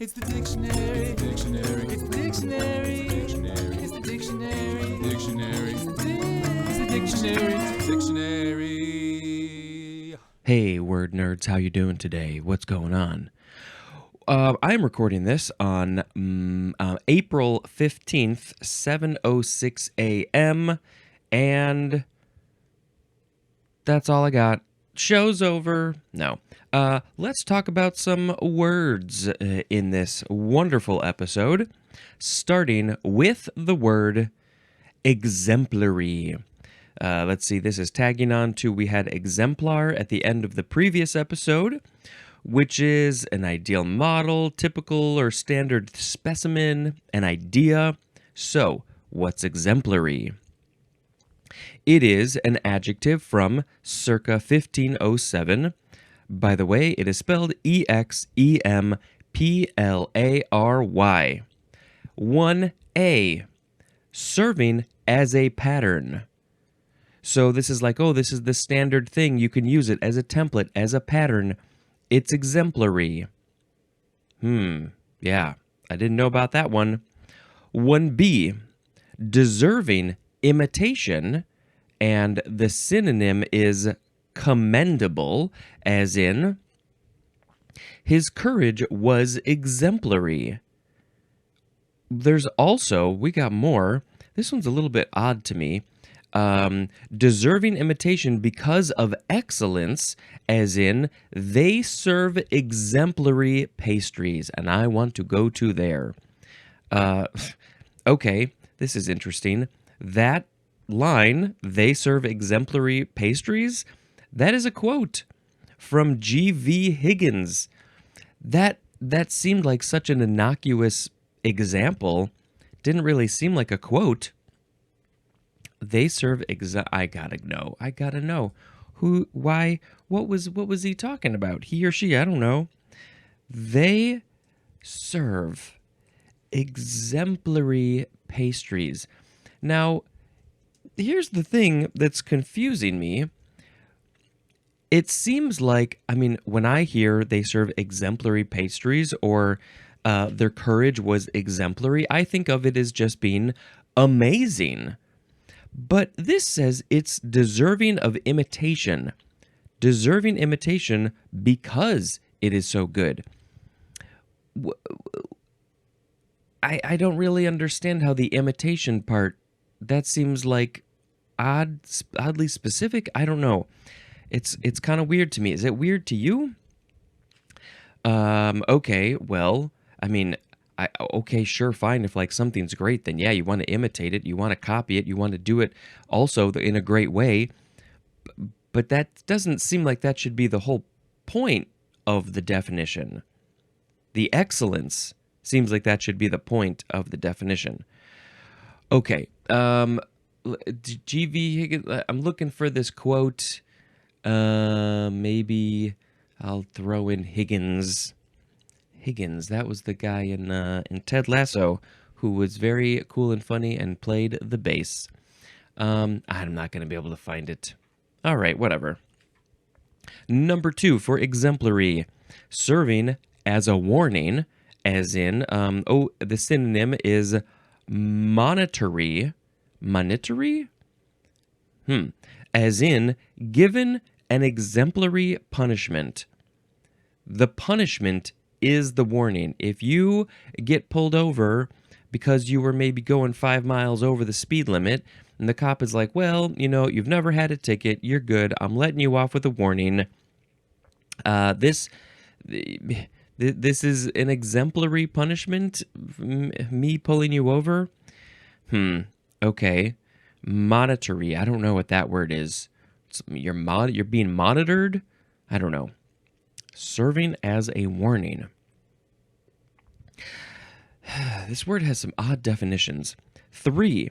It's the dictionary. It's the dictionary. It's the dictionary. It's the dictionary. It's the dictionary. It's the dictionary. It's the dictionary. Hey, word nerds, how you doing today? What's going on? I'm recording this on April 15th, 7:06 a.m., and that's all I got. Show's over. No. Let's talk about some words in this wonderful episode, starting with the word exemplary. Let's see, this is tagging on to we had exemplar at the end of the previous episode, which is an ideal model, typical or standard specimen, an idea. So, what's exemplary? It is an adjective from circa 1507. By the way, it is spelled Exemplary. 1A, serving as a pattern. So this is like, oh, this is the standard thing. You can use it as a template, as a pattern. It's exemplary. Yeah, I didn't know about that one. 1B, deserving imitation, and the synonym is commendable, as in, his courage was exemplary. There's also, we got more. This one's a little bit odd to me. Deserving imitation because of excellence, as in, they serve exemplary pastries, and I want to go to there. Okay, this is interesting. That line, they serve exemplary pastries, that is a quote from G.V. Higgins. That seemed like such an innocuous example. Didn't really seem like a quote. They serve I gotta know. Who, why, what was he talking about? He or she, I don't know. They serve exemplary pastries. Now, here's the thing that's confusing me. It seems like, I mean, when I hear they serve exemplary pastries or their courage was exemplary, I think of it as just being amazing. But this says it's deserving of imitation. Deserving imitation because it is so good. I don't really understand how the imitation part, that seems like oddly specific. I don't know. It's kind of weird to me. Is it weird to you? Okay, well, I mean, okay, sure, fine. If like something's great, then yeah, you want to imitate it, you want to copy it, you want to do it also in a great way. But that doesn't seem like that should be the whole point of the definition. The excellence seems like that should be the point of the definition. Okay, G.V. Higgins, I'm looking for this quote. Maybe I'll throw in Higgins. Higgins, that was the guy in Ted Lasso who was very cool and funny and played the bass. I'm not going to be able to find it. All right, whatever. Number 2 for exemplary, serving as a warning, as in, the synonym is monetary. Monetary? As in, given an exemplary punishment. The punishment is the warning. If you get pulled over because you were maybe going 5 miles over the speed limit, and the cop is like, well, you know, you've never had a ticket, you're good, I'm letting you off with a warning. This is an exemplary punishment, me pulling you over? Okay. Monetary, I don't know what that word is. You're being monitored? I don't know. Serving as a warning. This word has some odd definitions. 3,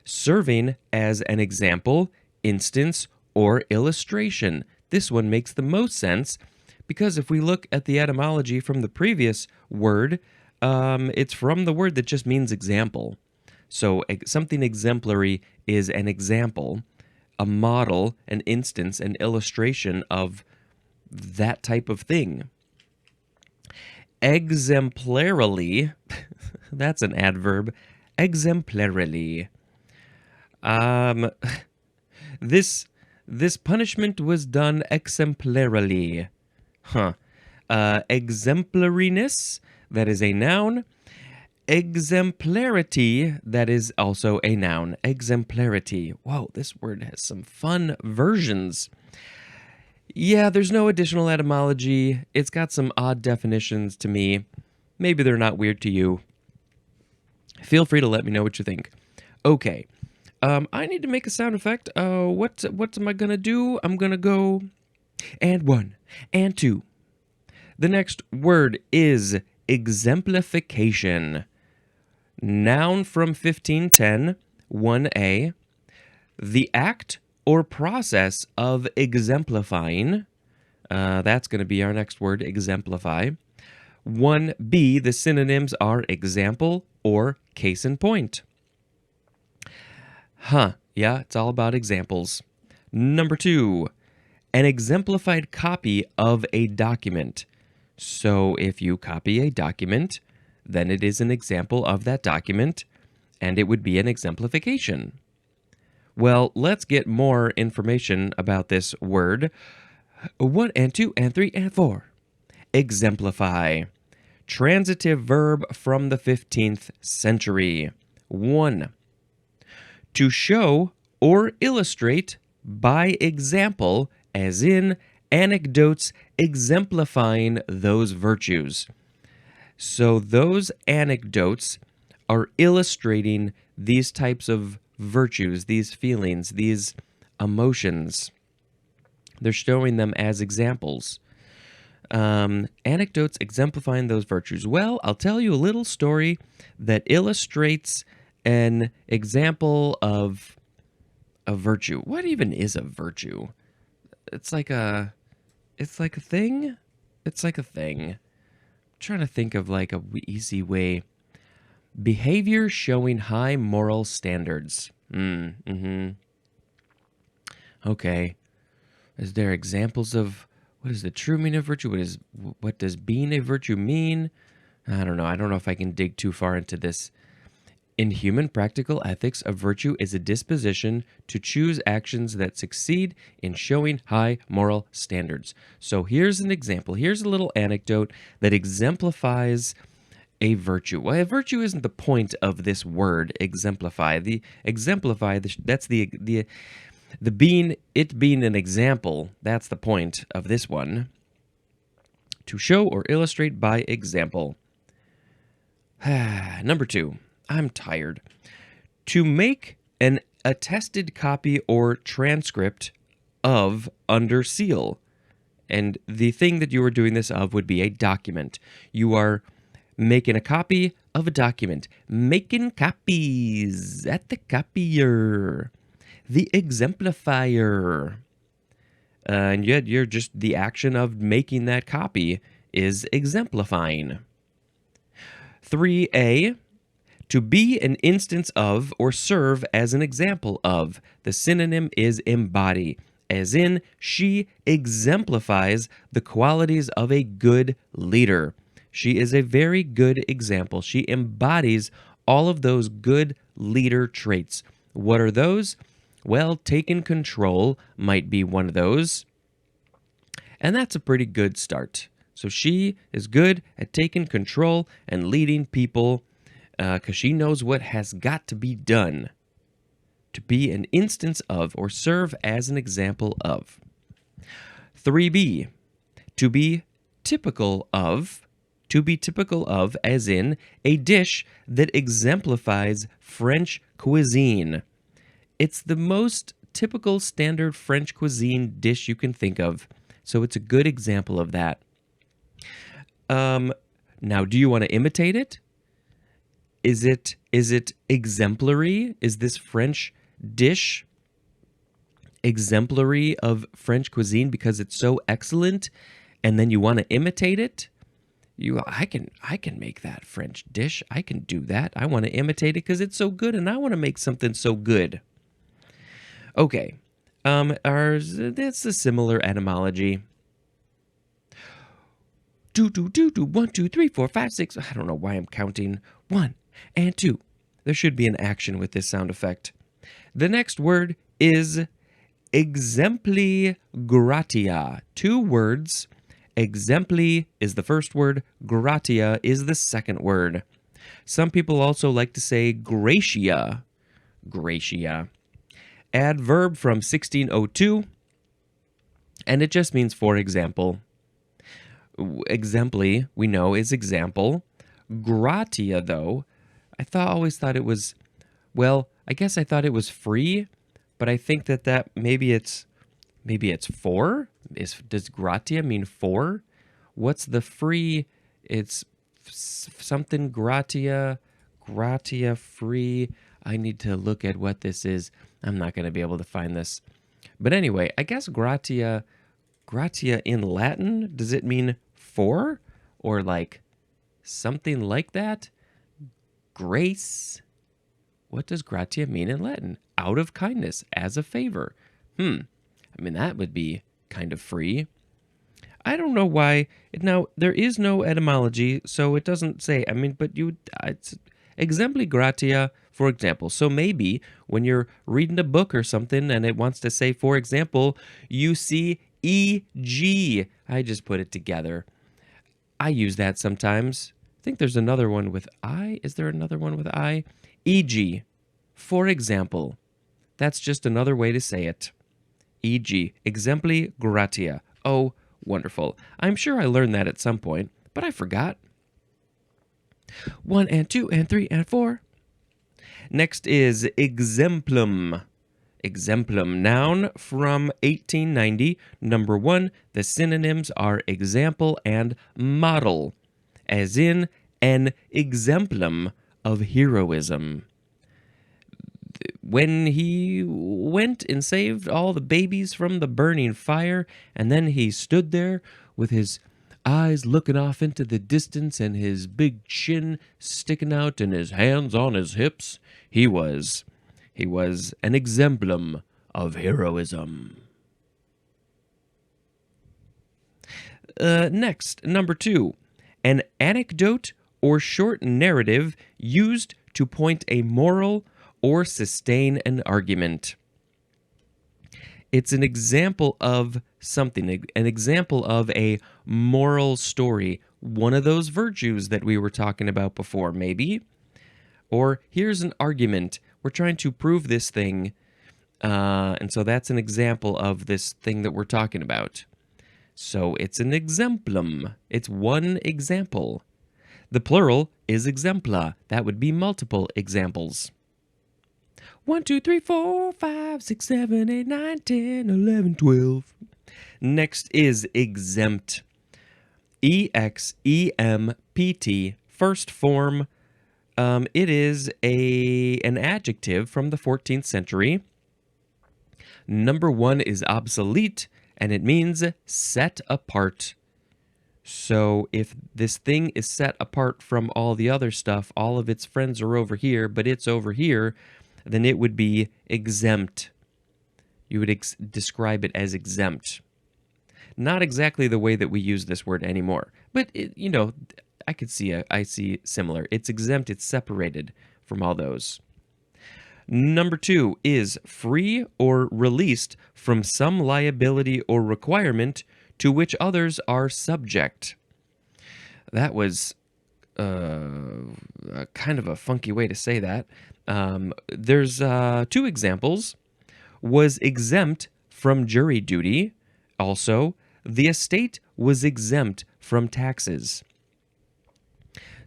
serving as an example, instance, or illustration. This one makes the most sense because if we look at the etymology from the previous word, it's from the word that just means example. So something exemplary is an example, a model, an instance, an illustration of that type of thing. exemplarily. That's an adverb. Exemplarily. Um, this punishment was done exemplarily. Huh. Exemplariness, that is a noun. Exemplarity, that is also a noun. Exemplarity. Whoa, this word has some fun versions. Yeah, there's no additional etymology. It's got some odd definitions to me. Maybe they're not weird to you. Feel free to let me know what you think. Okay. I need to make a sound effect. What am I gonna do? I'm gonna go and 1 and 2. The next word is exemplification. Noun from 1510, 1a. The act or process of exemplifying. That's going to be our next word, exemplify. 1b, the synonyms are example or case in point. Yeah, it's all about examples. Number 2, an exemplified copy of a document. So if you copy a document, then it is an example of that document, and it would be an exemplification. Well, let's get more information about this word. 1 and 2 and 3 and 4. Exemplify. Transitive verb from the 15th century. 1. To show or illustrate by example, as in anecdotes exemplifying those virtues. So those anecdotes are illustrating these types of virtues, these feelings, these emotions. They're showing them as examples. Anecdotes exemplifying those virtues. Well, I'll tell you a little story that illustrates an example of a virtue. What even is a virtue? It's like a thing. It's like a thing. I'm trying to think of like a easy way. Behavior showing high moral standards. Okay. Is there examples of what is the true meaning of virtue? What does being a virtue mean? I don't know. I don't know if I can dig too far into this. In human practical ethics, a virtue is a disposition to choose actions that succeed in showing high moral standards. So here's an example. Here's a little anecdote that exemplifies a virtue. Well, a virtue isn't the point of this word, exemplify. That's the being, it being an example. That's the point of this one. To show or illustrate by example. Number 2. I'm tired. To make an attested copy or transcript of under seal. And the thing that you are doing this of would be a document. You are making a copy of a document. Making copies at the copier. The exemplifier. And yet you're just the action of making that copy is exemplifying. 3a. To be an instance of or serve as an example of. The synonym is embody, as in she exemplifies the qualities of a good leader. She is a very good example. She embodies all of those good leader traits. What are those? Well, taking control might be one of those. And that's a pretty good start. So she is good at taking control and leading people because she knows what has got to be done to be an instance of or serve as an example of. 3b, to be typical of, as in a dish that exemplifies French cuisine. It's the most typical standard French cuisine dish you can think of, so it's a good example of that. Now, do you want to imitate it? Is it exemplary? Is this French dish exemplary of French cuisine because it's so excellent, and then you want to imitate it? I can make that French dish. I can do that. I want to imitate it because it's so good, and I want to make something so good. Okay, that's a similar etymology. do. 1, 2, 3, 4, 5, 6. I don't know why I'm counting. 1 and 2. There should be an action with this sound effect. The next word is exempli gratia. 2 words. Exempli is the first word. Gratia is the second word. Some people also like to say gratia. Gratia. Adverb from 1602. And it just means for example. Exempli, we know, is example. Gratia, though, always thought it was, well, I guess I thought it was free, but I think that maybe it's for? Does gratia mean for? What's the free? It's something gratia free. I need to look at what this is. I'm not going to be able to find this. But anyway, I guess gratia in Latin, does it mean for? Or like something like that? Grace? What does gratia mean in Latin? Out of kindness, as a favor. I mean, that would be kind of free. I don't know why. Now, there is no etymology, so it doesn't say. I mean, but it's exempli gratia, for example. So maybe when you're reading a book or something and it wants to say, for example, you see e.g. I just put it together. I use that sometimes. I think there's another one with I. Is there another one with I? E.g. For example. That's just another way to say it. E.g. exempli gratia. Oh, wonderful. I'm sure I learned that at some point, but I forgot. 1 and 2 and 3 and 4. Next is exemplum. Exemplum, noun from 1890. Number 1, the synonyms are example and model, as in an exemplum of heroism. When he went and saved all the babies from the burning fire, and then he stood there with his eyes looking off into the distance and his big chin sticking out and his hands on his hips, he was an exemplum of heroism. Next, number 2, an anecdote or short narrative used to point a moral or sustain an argument. It's an example of something, an example of a moral story, one of those virtues that we were talking about before, maybe. Or here's an argument. We're trying to prove this thing, and so that's an example of this thing that we're talking about. So it's an exemplum. It's one example. The plural is exempla. That would be multiple examples. 1, 2, 3, 4, 5, 6, 7, 8, 9, 10, 11, 12. Next is exempt. E-X-E-M-P-T, first form. It is an adjective from the 14th century. Number 1 is obsolete, and it means set apart. So if this thing is set apart from all the other stuff, all of its friends are over here, but it's over here, then it would be exempt. You would describe it as exempt. Not exactly the way that we use this word anymore, but I see similar. It's exempt, it's separated from all those. Number 2 is free or released from some liability or requirement to which others are subject. That was kind of a funky way to say that. There's 2 examples. Was exempt from jury duty. Also, the estate was exempt from taxes.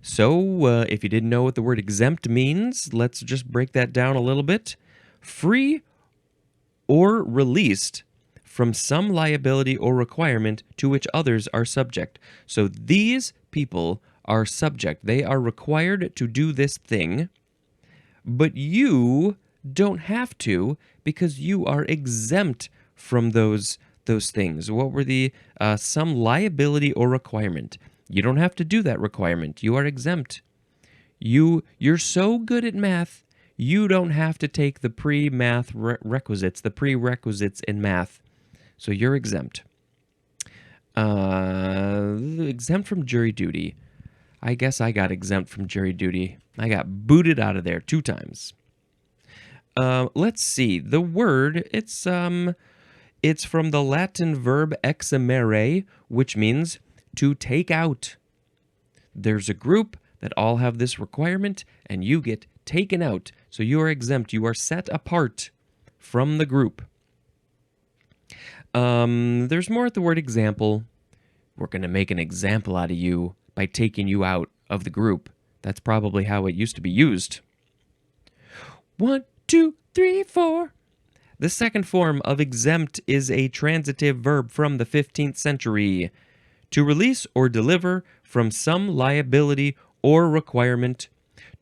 So, if you didn't know what the word exempt means, let's just break that down a little bit. Free or released from some liability or requirement to which others are subject. So these people are subject. They are required to do this thing, but you don't have to because you are exempt from those things. What were the some liability or requirement? You don't have to do that requirement. You are exempt. You're so good at math, you don't have to take the pre-math requisites, the prerequisites in math. So you're exempt. Exempt from jury duty. I guess I got exempt from jury duty. I got booted out of there 2 times. Let's see. The word, it's from the Latin verb exempere, which means to take out. There's a group that all have this requirement, and you get taken out. So you are exempt. You are set apart from the group. There's more at the word example. We're going to make an example out of you by taking you out of the group. That's probably how it used to be used. 1, 2, 3, 4. The second form of exempt is a transitive verb from the 15th century. To release or deliver from some liability or requirement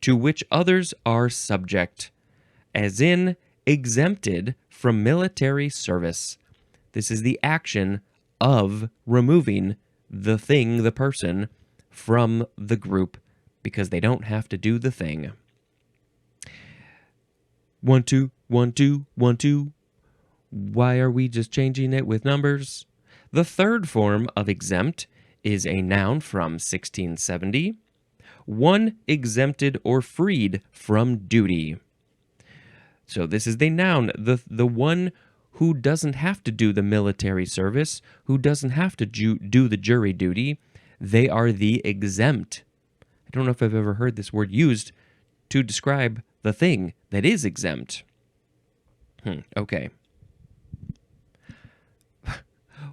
to which others are subject, as in exempted from military service. This is the action of removing the thing, the person, from the group because they don't have to do the thing. 1, 2, 1, 2, 1, 2. Why are we just changing it with numbers? The third form of exempt is a noun from 1670. One exempted or freed from duty. So this is the noun, the one who doesn't have to do the military service, who doesn't have to do the jury duty. They are the exempt. I don't know if I've ever heard this word used to describe the thing that is exempt. Okay.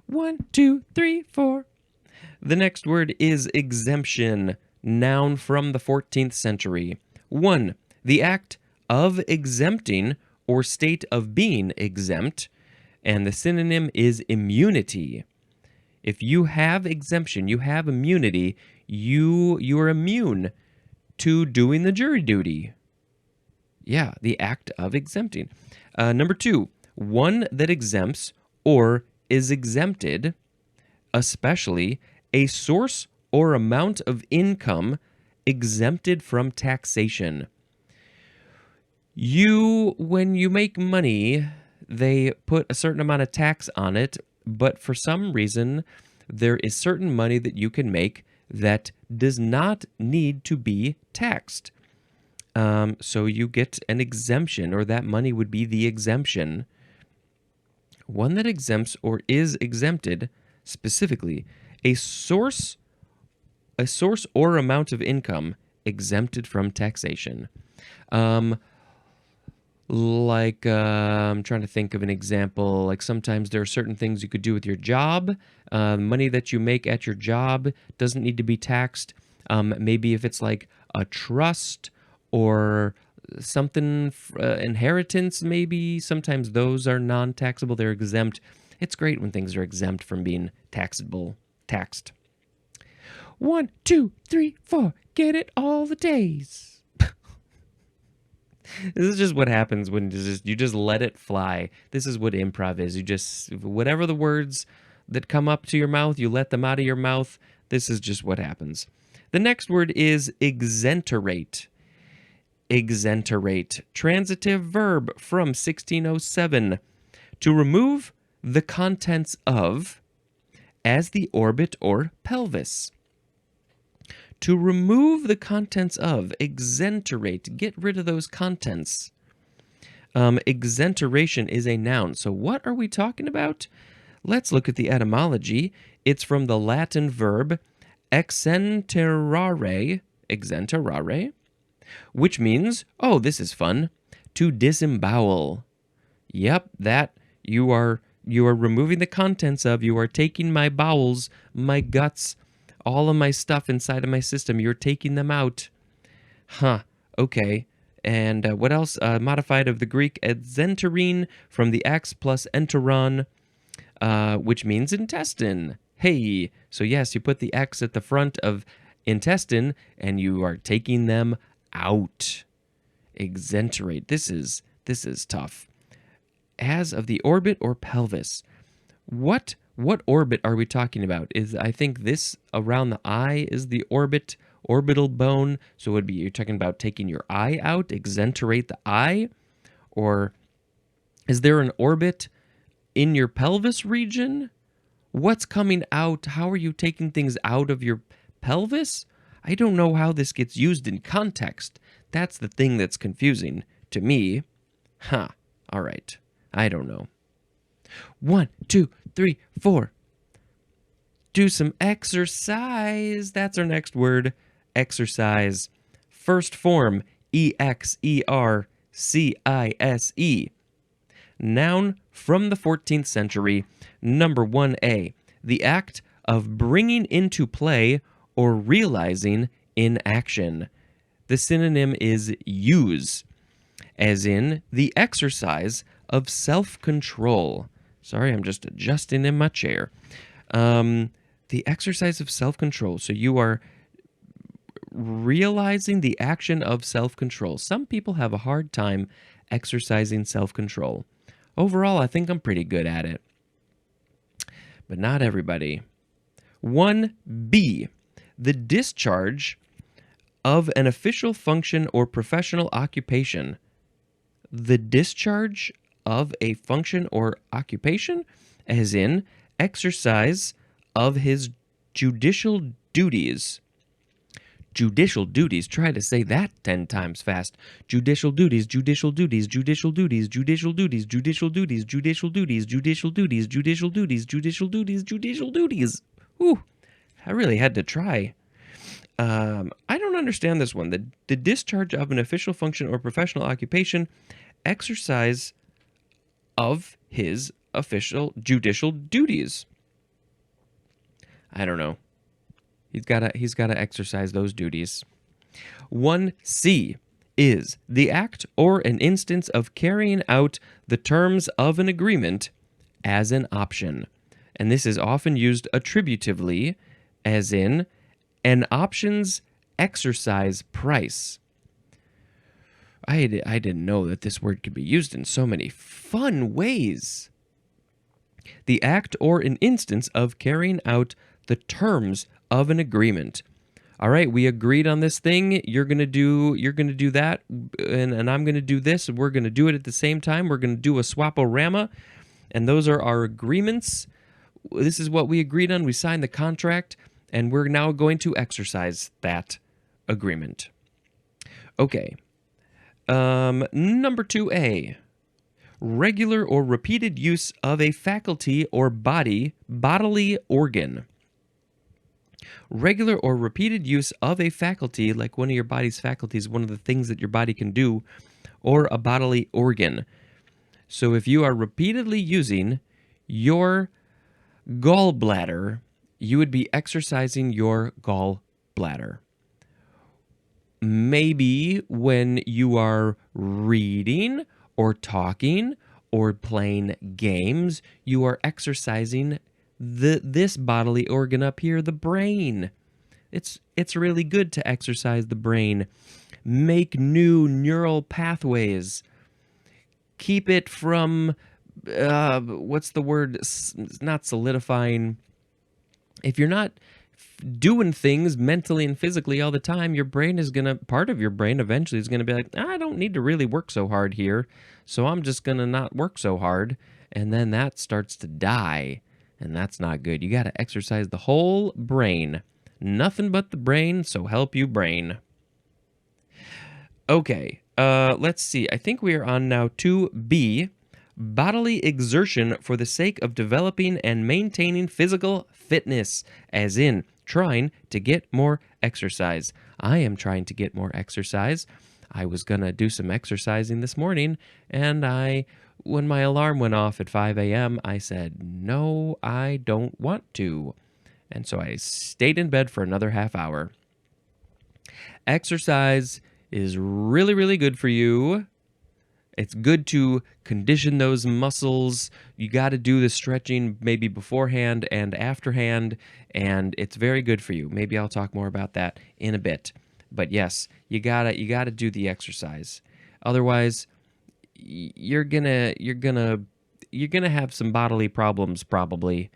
1, 2, 3, 4. The next word is exemption, noun from the 14th century. 1. The act of exempting or state of being exempt, and the synonym is immunity. If you have exemption, you have immunity, you are immune to doing the jury duty. Yeah, the act of exempting. Number 2, one that exempts or is exempted, especially a source or amount of income exempted from taxation. When you make money, they put a certain amount of tax on it, but for some reason, there is certain money that you can make that does not need to be taxed. So you get an exemption, or that money would be the exemption. One that exempts or is exempted, specifically, a source or amount of income exempted from taxation. I'm trying to think of an example. Like sometimes there are certain things you could do with your job. Money that you make at your job doesn't need to be taxed. Maybe if it's like a trust or something, inheritance maybe, sometimes those are non-taxable. They're exempt. It's great when things are exempt from being taxed. 1, 2, 3, 4. Get it all the days. This is just what happens when you just let it fly. This is what improv is. You just, whatever the words that come up to your mouth, you let them out of your mouth. This is just what happens. The next word is exenterate. Exenterate, transitive verb from 1607. To remove the contents of, as the orbit or pelvis. To remove the contents of, exenterate, get rid of those contents. Exenteration is a noun. So what are we talking about? Let's look at the etymology. It's from the Latin verb exenterare, which means, oh, this is fun, to disembowel. Yep, that you are removing the contents of, you are taking my bowels, my guts, all of my stuff inside of my system, you're taking them out. Okay. And what else? Modified of the Greek exenterine from the X plus enteron, which means intestine. Hey, so yes, you put the X at the front of intestine and you are taking them out. Exenterate. This is tough. As of the orbit or pelvis. What orbit are we talking about? I think this around the eye is the orbital bone. So it would be, you're talking about taking your eye out, exenterate the eye? Or is there an orbit in your pelvis region? What's coming out? How are you taking things out of your pelvis? I don't know how this gets used in context. That's the thing that's confusing to me. Huh. All right. I don't know. 1, 2, 3, 4. Do some exercise. That's our next word. Exercise. First form, exercise. Noun from the 14th century. Number 1A. The act of bringing into play or realizing in action. The synonym is use, as in the exercise of self-control. Sorry, I'm just adjusting in my chair. The exercise of self-control. So you are realizing the action of self-control. Some people have a hard time exercising self-control. Overall, I think I'm pretty good at it. But not everybody. 1B. The discharge of an official function or professional occupation. The discharge of a function or occupation, as in exercise of his judicial duties. Judicial duties. Try to say that 10 times fast. Judicial duties, judicial duties, judicial duties, judicial duties, judicial duties, judicial duties, judicial duties, judicial duties, judicial duties, judicial duties. Whew. I really had to try. I don't understand this one. The discharge of an official function or professional occupation, exercise of his official judicial duties. I don't know. He's got to exercise those duties. 1C is the act or an instance of carrying out the terms of an agreement as an option. And this is often used attributively, as in an option's exercise price. I didn't know that this word could be used in so many fun ways. The act or an instance of carrying out the terms of an agreement. All right, we agreed on this thing. You're gonna do that, and I'm gonna do this. We're gonna do it at the same time. We're gonna do a swap-o-rama, and those are our agreements. This is what we agreed on. We signed the contract, and we're now going to exercise that agreement. Okay. Number 2A. Regular or repeated use of a faculty or bodily organ. Regular or repeated use of a faculty, like one of your body's faculties, one of the things that your body can do, or a bodily organ. So if you are repeatedly using your gallbladder, you would be exercising your gallbladder. Maybe when you are reading or talking or playing games, you are exercising this bodily organ up here, the brain. It's really good to exercise the brain. Make new neural pathways. Keep it from, what's the word? Not solidifying. If you're not doing things mentally and physically all the time, your brain is part of your brain eventually is gonna be like, I don't need to really work so hard here, so I'm just gonna not work so hard, and then that starts to die, and that's not good. You gotta exercise the whole brain. Nothing but the brain, so help you brain. Okay, let's see. I think we are on now 2B. Bodily exertion for the sake of developing and maintaining physical fitness, as in trying to get more exercise. I am trying to get more exercise. I was going to do some exercising this morning, and when my alarm went off at 5 a.m., I said, no, I don't want to. And so I stayed in bed for another half hour. Exercise is really, really good for you. It's good to condition those muscles. You got to do the stretching maybe beforehand and afterhand, and it's very good for you. Maybe I'll talk more about that in a bit. But yes, you gotta do the exercise. Otherwise, you're gonna have some bodily problems probably,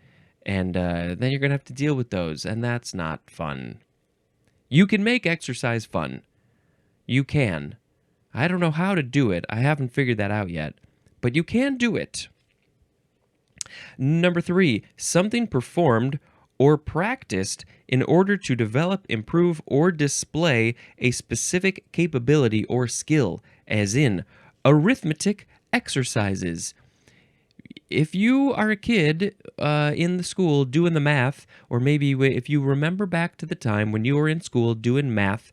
and then you're gonna have to deal with those, and that's not fun. You can make exercise fun. You can. I don't know how to do it. I haven't figured that out yet. But you can do it. Number 3, something performed or practiced in order to develop, improve, or display a specific capability or skill, as in arithmetic exercises. If you are a kid in the school doing the math, or maybe if you remember back to the time when you were in school doing math,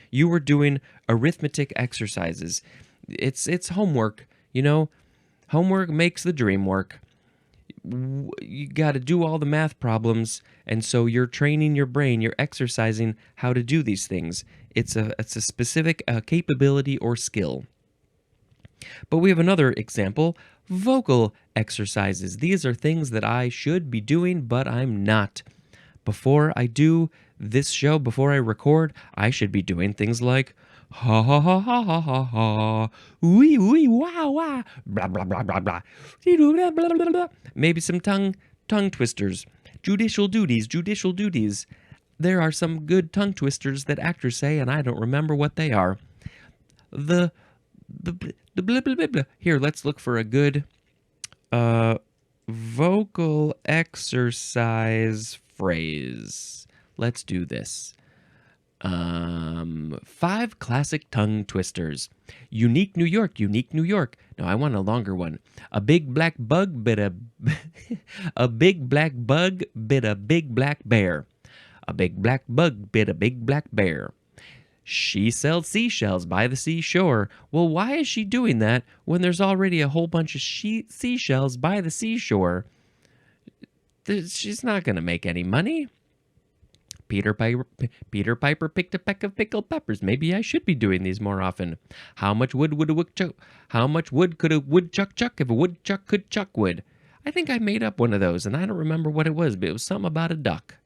you were doing arithmetic exercises. It's homework, Homework makes the dream work. You got to do all the math problems, and so you're training your brain, you're exercising how to do these things. It's a specific capability or skill. But we have another example, vocal exercises. These are things that I should be doing, but I'm not. Before I do this show, before I record, I should be doing things like ha ha ha ha ha ha ha, wee wee wah wah, blah blah blah blah blah, blah blah blah blah. Maybe some tongue twisters, judicial duties. There are some good tongue twisters that actors say, and I don't remember what they are. The blah blah blah blah. Here, let's look for a good vocal exercise phrase. Let's do this. 5 classic tongue twisters. Unique New York. No, I want a longer one. A big black bug bit a big black bug bit a big black bear. A big black bug bit a big black bear. She sells seashells by the seashore. Well, why is she doing that when there's already a whole bunch of seashells by the seashore? She's not going to make any money. Peter Piper picked a peck of pickled peppers. Maybe I should be doing these more often. How much wood could a woodchuck chuck if a woodchuck could chuck wood? I think I made up one of those, and I don't remember what it was, but it was something about a duck.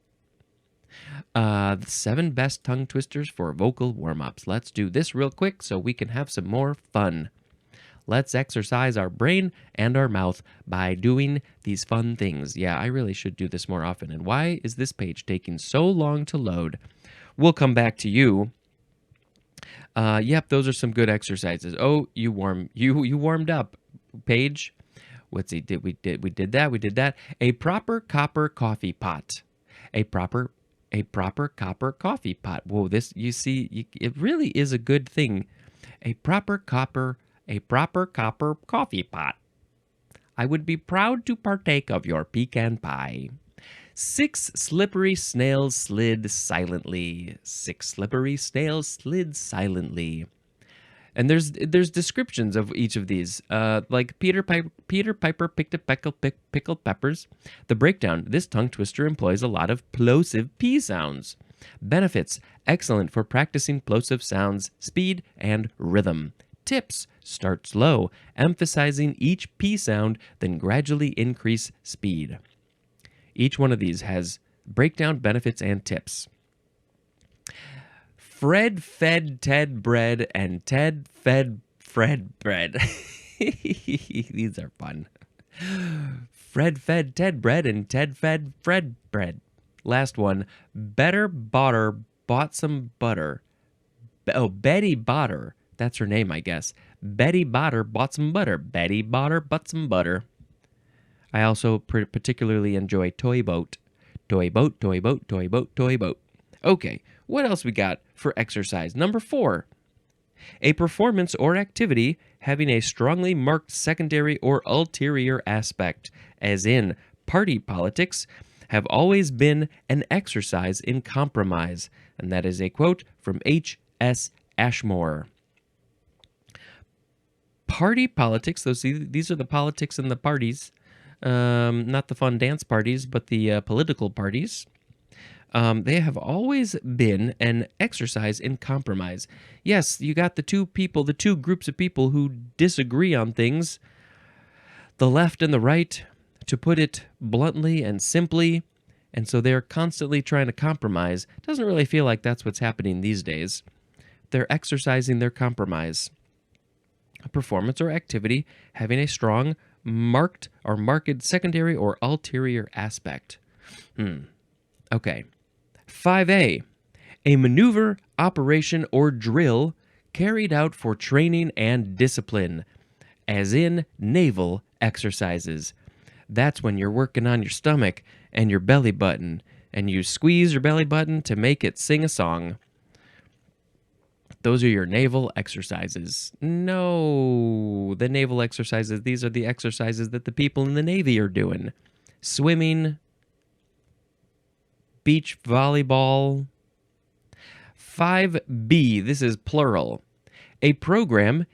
The 7 best tongue twisters for vocal warm-ups. Let's do this real quick so we can have some more fun. Let's exercise our brain and our mouth by doing these fun things. Yeah, I really should do this more often. And why is this page taking so long to load? We'll come back to you. Yep, those are some good exercises. Oh, you warmed up, page. Let's see. We did that. A proper copper coffee pot. A proper copper coffee pot. Whoa, this, you see, it really is a good thing. A proper copper coffee pot. I would be proud to partake of your pecan pie. 6 slippery snails slid silently. 6 slippery snails slid silently. And there's descriptions of each of these. Like Peter Piper picked a pickled peppers. The breakdown: this tongue twister employs a lot of plosive P sounds. Benefits: excellent for practicing plosive sounds, speed, and rhythm. Tips: start slow, emphasizing each P sound, then gradually increase speed. Each one of these has breakdown, benefits, and tips. Fred fed Ted bread, and Ted fed Fred bread. These are fun. Fred fed Ted bread, and Ted fed Fred bread. Last one. Better Botter bought some butter. Betty Botter. That's her name, I guess. Betty Botter bought some butter. Betty Botter bought some butter. I also particularly enjoy toy boat. Toy boat, toy boat, toy boat, toy boat. Okay, what else we got for exercise? Number 4. A performance or activity having a strongly marked secondary or ulterior aspect, as in party politics, have always been an exercise in compromise. And that is a quote from H.S. Ashmore. Party politics, these are the politics and the parties, not the fun dance parties, but the political parties. They have always been an exercise in compromise. Yes, you got the two groups of people who disagree on things, the left and the right, to put it bluntly and simply, and so they're constantly trying to compromise. Doesn't really feel like that's what's happening these days. They're exercising their compromise. A performance or activity having a strong, marked secondary or ulterior aspect. Okay. 5A. A maneuver, operation, or drill carried out for training and discipline, as in naval exercises. That's when you're working on your stomach and your belly button, and you squeeze your belly button to make it sing a song. Those are your naval exercises. No, the naval exercises, these are the exercises that the people in the Navy are doing. Swimming, beach volleyball. 5B, this is plural. A program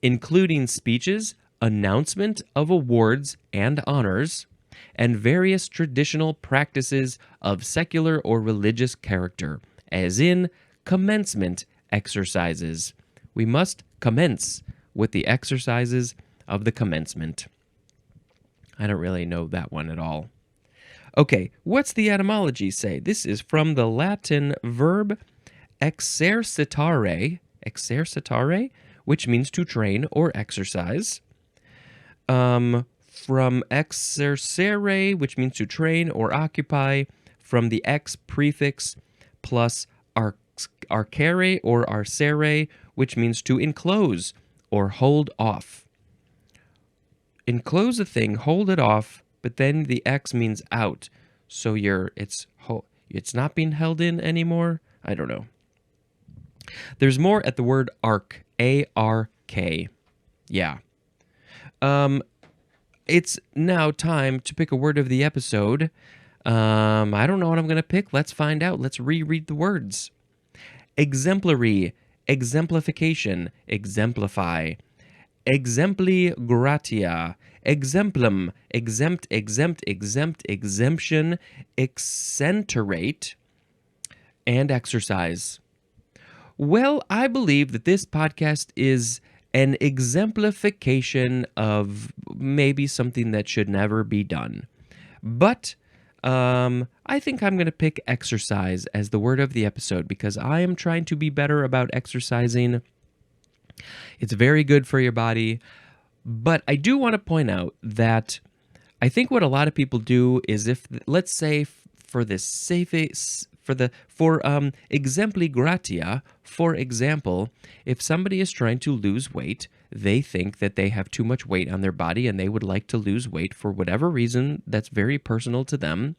including speeches, announcement of awards and honors, and various traditional practices of secular or religious character, as in commencement exercises. We must commence with the exercises of the commencement. I don't really know that one at all. Okay, what's the etymology say? This is from the Latin verb exercitare, which means to train or exercise. From exercere, which means to train or occupy, from the ex prefix plus arcere or arcere, which means to enclose or hold off. Enclose a thing, hold it off, but then the X means out. So it's not being held in anymore? I don't know. There's more at the word arc, A-R-K. Yeah. It's now time to pick a word of the episode. I don't know what I'm going to pick. Let's find out. Let's reread the words. Exemplary, exemplification, exemplify. Exempli gratia, exemplum, exempt, exemption, exenterate, and exercise. Well, I believe that this podcast is an exemplification of maybe something that should never be done. But I think I'm going to pick exercise as the word of the episode because I am trying to be better about exercising. It's very good for your body. But I do want to point out that I think what a lot of people do is let's say for exempli gratia, for example, if somebody is trying to lose weight, they think that they have too much weight on their body and they would like to lose weight for whatever reason that's very personal to them,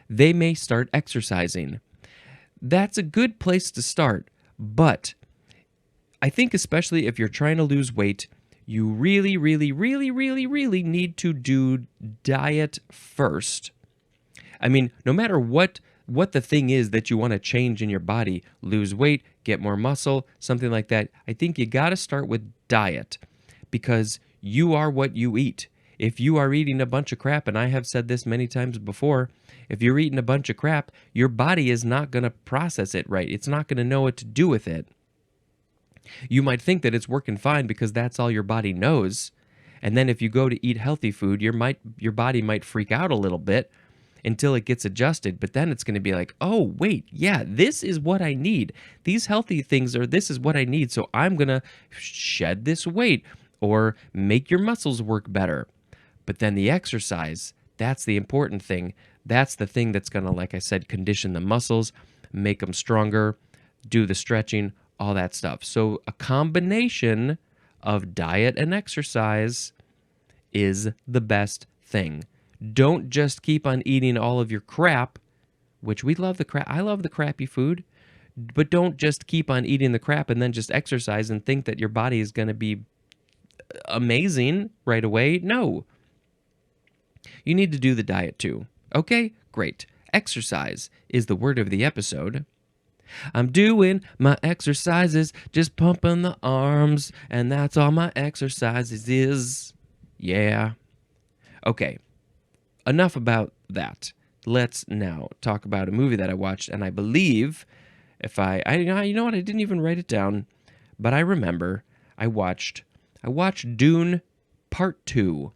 they may start exercising. That's a good place to start, but I think especially if you're trying to lose weight, you really, really, really, really, really need to do diet first. I mean, no matter what the thing is that you want to change in your body, lose weight, get more muscle, something like that, I think you got to start with diet because you are what you eat. If you are eating a bunch of crap, and I have said this many times before, if you're eating a bunch of crap, your body is not going to process it right. It's not going to know what to do with it. You might think that it's working fine because that's all your body knows. And then if you go to eat healthy food, your body might freak out a little bit until it gets adjusted. But then it's going to be like, oh, wait, yeah, this is what I need. These healthy things this is what I need. So I'm going to shed this weight or make your muscles work better. But then the exercise, that's the important thing. That's the thing that's going to, like I said, condition the muscles, make them stronger, do the stretching, all that stuff. So a combination of diet and exercise is the best thing. Don't just keep on eating all of your crap, which we love the crap. I love the crappy food, but don't just keep on eating the crap and then just exercise and think that your body is going to be amazing right away. No. You need to do the diet too. Okay, great. Exercise is the word of the episode. I'm doing my exercises, just pumping the arms, and that's all my exercises is. Yeah. Okay, enough about that. Let's now talk about a movie that I watched, and I believe you know what, I didn't even write it down, but I remember I watched Dune Part 2.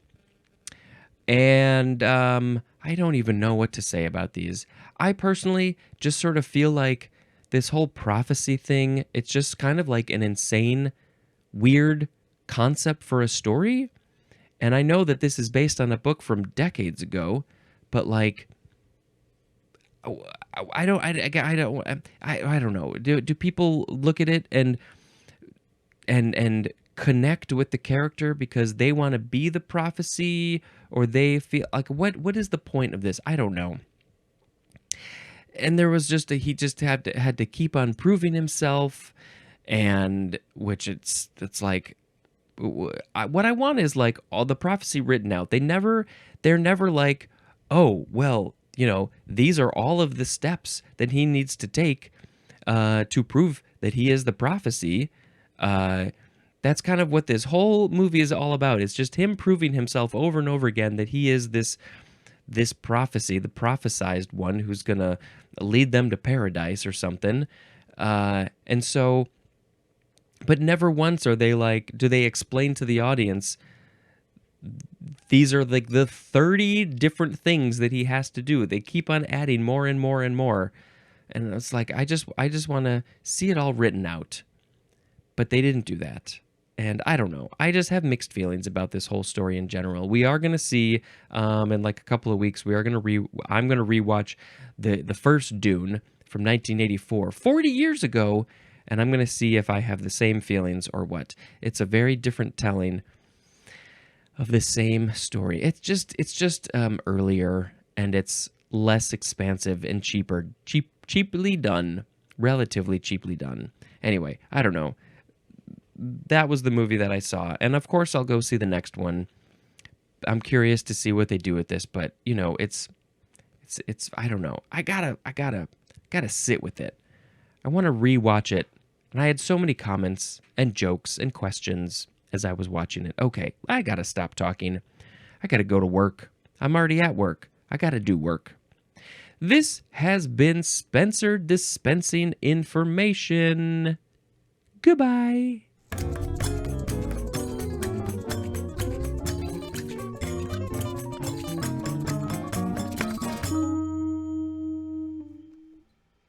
And I don't even know what to say about these. I personally just sort of feel like this whole prophecy thing, it's just kind of like an insane, weird concept for a story. And I know that this is based on a book from decades ago, but like, I don't know. Do people look at it and connect with the character because they want to be the prophecy, or they feel like what is the point of this? I don't know. And there was he just had to keep on proving himself, and which it's like what I want is like all the prophecy written out. They're never like, oh well, these are all of the steps that he needs to take to prove that he is the prophecy. That's kind of what this whole movie is all about. It's just him proving himself over and over again that he is this prophecy, the prophesized one who's gonna lead them to paradise or something. And so, but never once are they like, do they explain to the audience, these are like the 30 different things that he has to do. They keep on adding more and more and more. And it's like, I just want to see it all written out. But they didn't do that. And I don't know. I just have mixed feelings about this whole story in general. We are going to see, in like a couple of weeks, I'm going to rewatch the first Dune from 1984, 40 years ago, and I'm going to see if I have the same feelings or what. It's a very different telling of the same story. It's just earlier, and it's less expansive and cheaply done, relatively cheaply done. Anyway, I don't know. That was the movie that I saw, and of course I'll go see the next one. I'm curious to see what they do with this, but it's I don't know. I gotta sit with it. I want to rewatch it, and I had so many comments and jokes and questions as I was watching it. Okay, I gotta stop talking. I gotta go to work. I'm already at work. I gotta do work. This has been Spencer dispensing information. Goodbye.